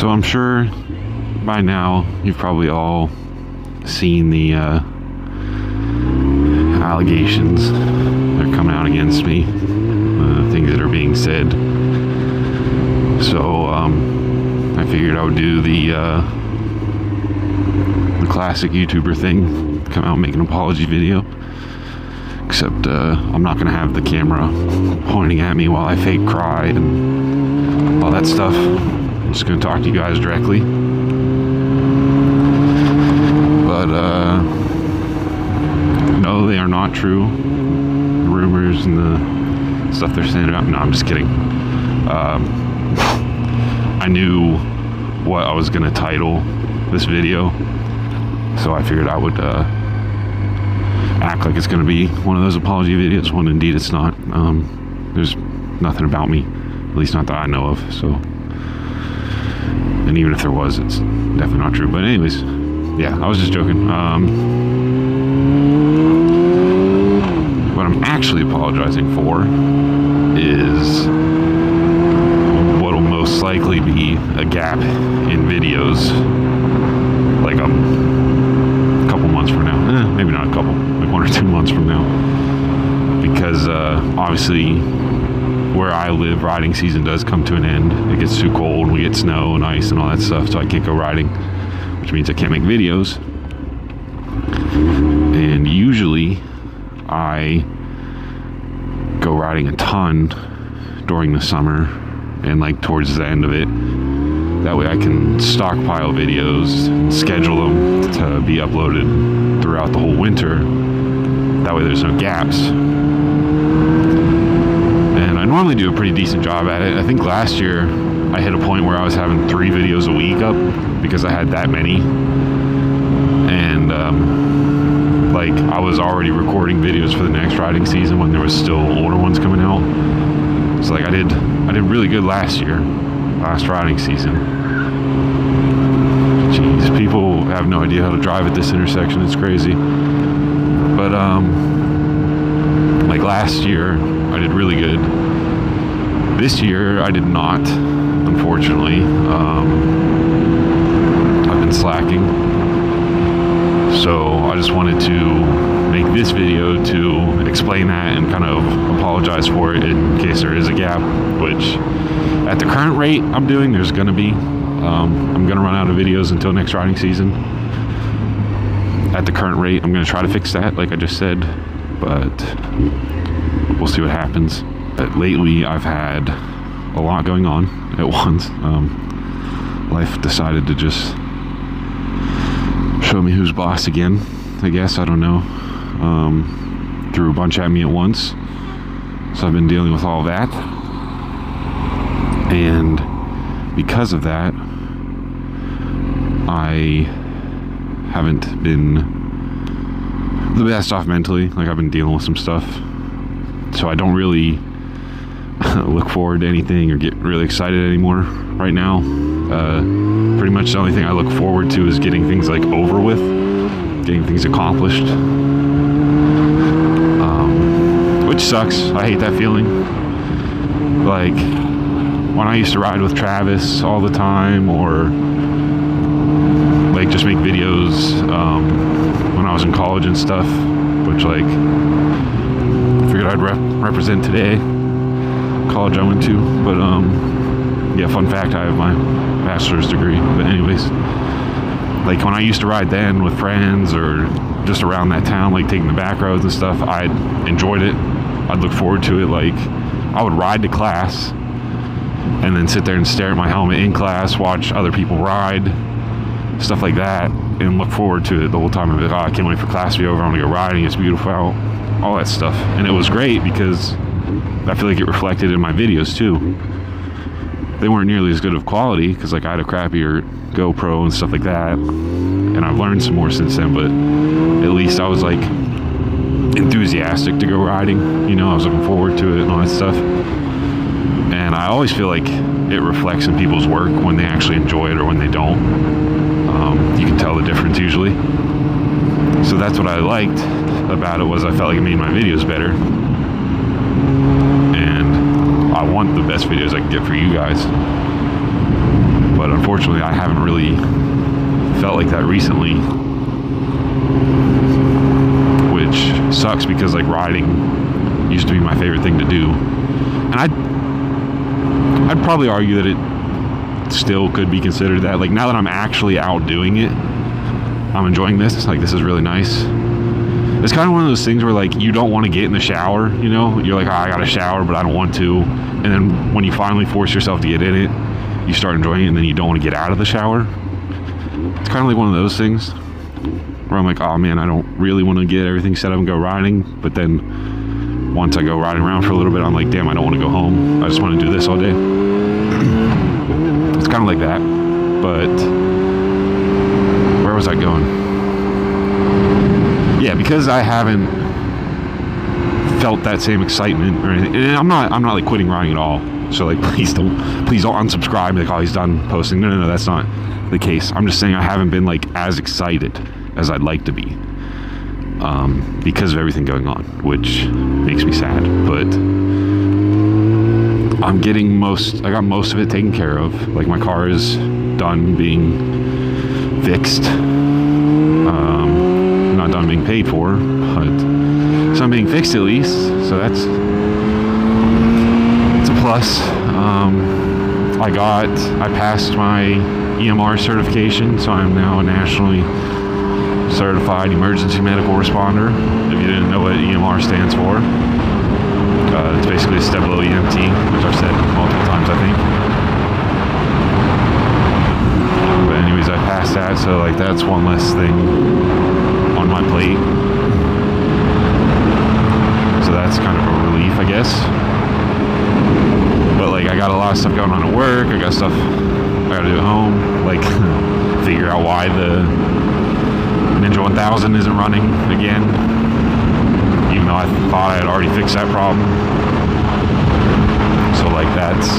So I'm sure by now you've probably all seen the allegations that are coming out against me, things that are being said. So I figured I would do the classic YouTuber thing, come out and make an apology video. Except I'm not going to have the camera pointing at me while I fake cry and all that stuff. I'm just going to talk to you guys directly. But no, they are not true. The rumors and the stuff they're saying about me. No, I'm just kidding. I knew what I was going to title this video, so I figured I would act like it's going to be one of those apology videos when indeed it's not. There's nothing about me, at least not that I know of. So, and even if there was, it's definitely not true. But anyways, yeah, I was just joking. What I'm actually apologizing for is what'll most likely be a gap in videos, like a couple months from now. Maybe not a couple, like 1 or 2 months from now. Because obviously where I live, riding season does come to an end. It gets too cold, we get snow and ice and all that stuff, so I can't go riding, which means I can't make videos. And usually I go riding a ton during the summer and like towards the end of it. That way I can stockpile videos, schedule them to be uploaded throughout the whole winter. That way there's no gaps. And I normally do a pretty decent job at it. I think last year I hit a point where I was having 3 videos a week up because I had that many. And like I was already recording videos for the next riding season when there was still older ones coming out. So like I did really good last riding season. Jeez, people have no idea how to drive at this intersection. It's crazy. But like last year I did really good. This year I did not, unfortunately. I've been slacking. So I just wanted to make this video to explain that and kind of apologize for it in case there is a gap, which at the current rate I'm doing, there's going to be. I'm going to run out of videos until next riding season. At the current rate, I'm going to try to fix that, like I just said, but we'll see what happens. But lately, I've had a lot going on at once. Life decided to just show me who's boss again, I guess. I don't know. Threw a bunch at me at once. So I've been dealing with all that. And because of that, I haven't been the best off mentally. Like I've been dealing with some stuff. So I don't really look forward to anything or get really excited anymore right now. Pretty much the only thing I look forward to is getting things like over with, getting things accomplished. Which sucks. I hate that feeling. Like when I used to ride with Travis all the time, or like just make videos when I was in college and stuff, which like I figured I'd represent today, college I went to. But yeah, fun fact, I have my bachelor's degree. But anyways, like when I used to ride then with friends or just around that town, like taking the back roads and stuff, I enjoyed it. I'd look forward to it. Like I would ride to class and then sit there and stare at my helmet in class, watch other people ride, stuff like that, and look forward to it the whole time. I'd be like, oh, I can't wait for class to be over, I want to go riding, it's beautiful out, all that stuff. And it was great because I feel like it reflected in my videos too. They weren't nearly as good of quality because like I had a crappier GoPro and stuff like that, and I've learned some more since then, but at least I was like enthusiastic to go riding, you know, I was looking forward to it and all that stuff. And I always feel like it reflects in people's work when they actually enjoy it or when they don't. You can tell the difference usually. So that's what I liked about it, was I felt like it made my videos better. And I want the best videos I can get for you guys. But unfortunately, I haven't really felt like that recently, which sucks because like riding used to be my favorite thing to do. And I'd probably argue that it still could be considered that. Like now that I'm actually out doing it, I'm enjoying this. Like this is really nice. It's kind of one of those things where like you don't want to get in the shower, you know? You're like, oh, I got to shower, but I don't want to. And then when you finally force yourself to get in it, you start enjoying it, and then you don't want to get out of the shower. It's kind of like one of those things where I'm like, oh man, I don't really want to get everything set up and go riding. But then once I go riding around for a little bit, I'm like, damn, I don't want to go home. I just want to do this all day. It's kind of like that. But where was I going? Yeah, because I haven't felt that same excitement or anything. And I'm not like quitting riding at all. So like, please don't unsubscribe. Like, oh, he's done posting. No, that's not the case. I'm just saying I haven't been like as excited as I'd like to be. Because of everything going on, which makes me sad, but I got most of it taken care of. Like my car is done being fixed, not done being paid for, but so I'm being fixed at least, so it's a plus. I passed my EMR certification, so I'm now a nationally certified emergency medical responder. If you didn't know what EMR stands for, it's basically a step below EMT, which I've said multiple times, I think. But anyways, I passed that, so like that's one less thing on my plate. So that's kind of a relief, I guess. But like I got a lot of stuff going on at work. I got stuff I gotta do at home, like figure out why the Ninja 1000 isn't running again, even though I thought I had already fixed that problem. So like that's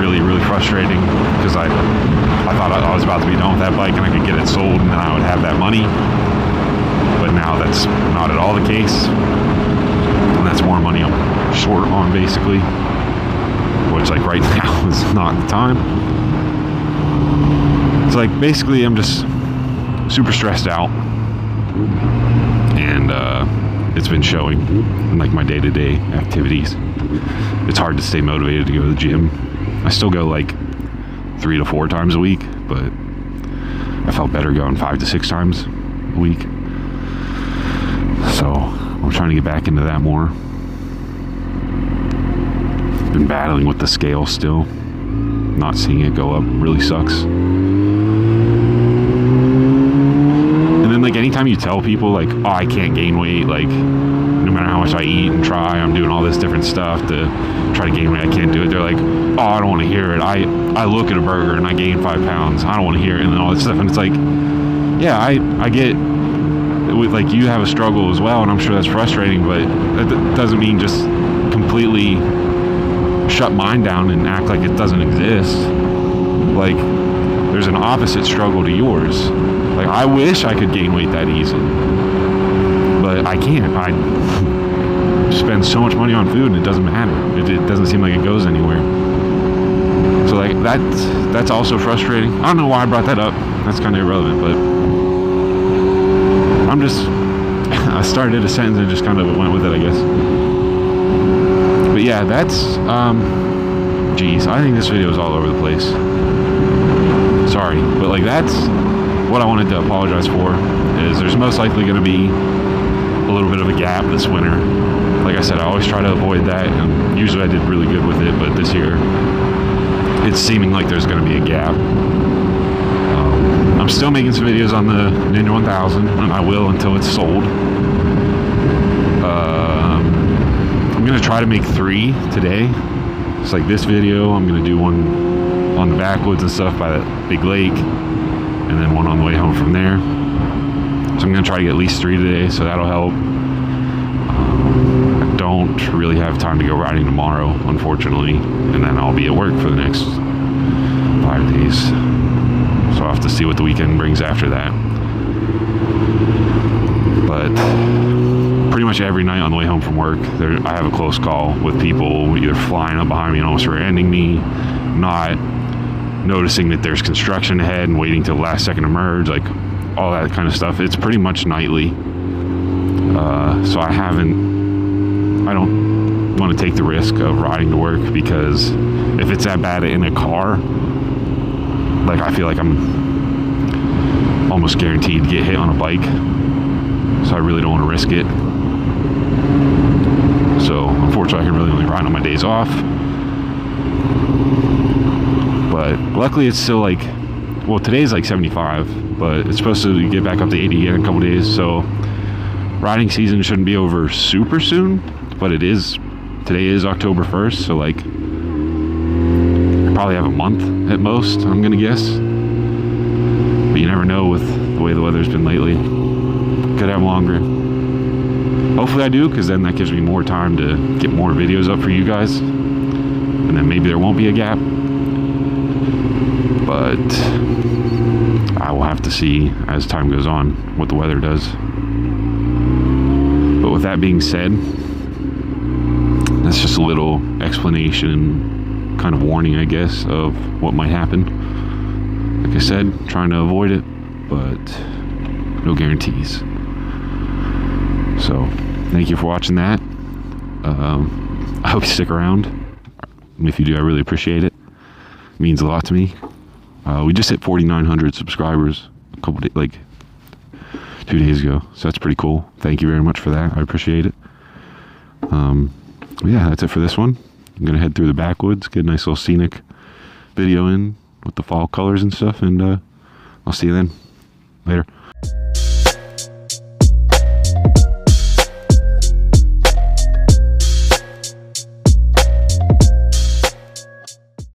really, really frustrating, because I thought I was about to be done with that bike and I could get it sold and then I would have that money. But now that's not at all the case. And that's more money I'm short on, basically. Which like right now is not the time. So like basically I'm just super stressed out, and it's been showing in like my day-to-day activities. It's hard to stay motivated to go to the gym. I still go like 3 to 4 times a week, but I felt better going 5 to 6 times a week. So I'm trying to get back into that more. Been battling with the scale still. Not seeing it go up really sucks. Like anytime you tell people like, oh, I can't gain weight, like no matter how much I eat and try, I'm doing all this different stuff to try to gain weight, I can't do it. They're like, oh, I don't want to hear it. I look at a burger and I gain 5 pounds. I don't want to hear it, and all this stuff. And it's like, yeah, I get with like you have a struggle as well, and I'm sure that's frustrating, but that doesn't mean just completely shut mine down and act like it doesn't exist. Like there's an opposite struggle to yours. Like, I wish I could gain weight that easily, but I can't. I spend so much money on food and it doesn't matter. It doesn't seem like it goes anywhere. So like that's also frustrating. I don't know why I brought that up. That's kind of irrelevant, but I started a sentence and just kind of went with it, I guess. But yeah, that's, geez, I think this video is all over the place. Sorry, but like that's what I wanted to apologize for. Is there's most likely going to be a little bit of a gap this winter. Like I said, I always try to avoid that, and usually I did really good with it, but this year it's seeming like there's going to be a gap. I'm still making some videos on the Ninja 1000, and I will until it's sold. I'm going to try to make 3 today. It's like this video, I'm going to do one on the backwoods and stuff by that big lake, and then one on the way home from there. So I'm going to try to get at least 3 today, so that'll help. I don't really have time to go riding tomorrow, unfortunately, and then I'll be at work for the next 5 days. So I'll have to see what the weekend brings after that. But pretty much every night on the way home from work, I have a close call with people either flying up behind me and almost rear-ending me, not, noticing that there's construction ahead and waiting till the last second to merge, like all that kind of stuff. It's pretty much nightly. So I don't want to take the risk of riding to work, because if it's that bad in a car, like I feel like I'm almost guaranteed to get hit on a bike. So I really don't want to risk it. So unfortunately I can really only ride on my days off. But luckily it's still like, well, today's like 75, but it's supposed to get back up to 80 in a couple days. So riding season shouldn't be over super soon, but it is. Today is October 1st, so like I probably have a month at most, I'm gonna guess. But you never know with the way the weather's been lately. Could have longer. Hopefully I do, because then that gives me more time to get more videos up for you guys. And then maybe there won't be a gap. But I will have to see as time goes on what the weather does. But with that being said, that's just a little explanation, kind of warning, I guess, of what might happen. Like I said, trying to avoid it, but no guarantees. So, thank you for watching that. I hope you stick around. If you do, I really appreciate it. It means a lot to me. We just hit 4,900 subscribers a couple days, like 2 days ago. So that's pretty cool. Thank you very much for that. I appreciate it. Yeah, that's it for this one. I'm gonna head through the backwoods, get a nice little scenic video in with the fall colors and stuff, and I'll see you then. Later.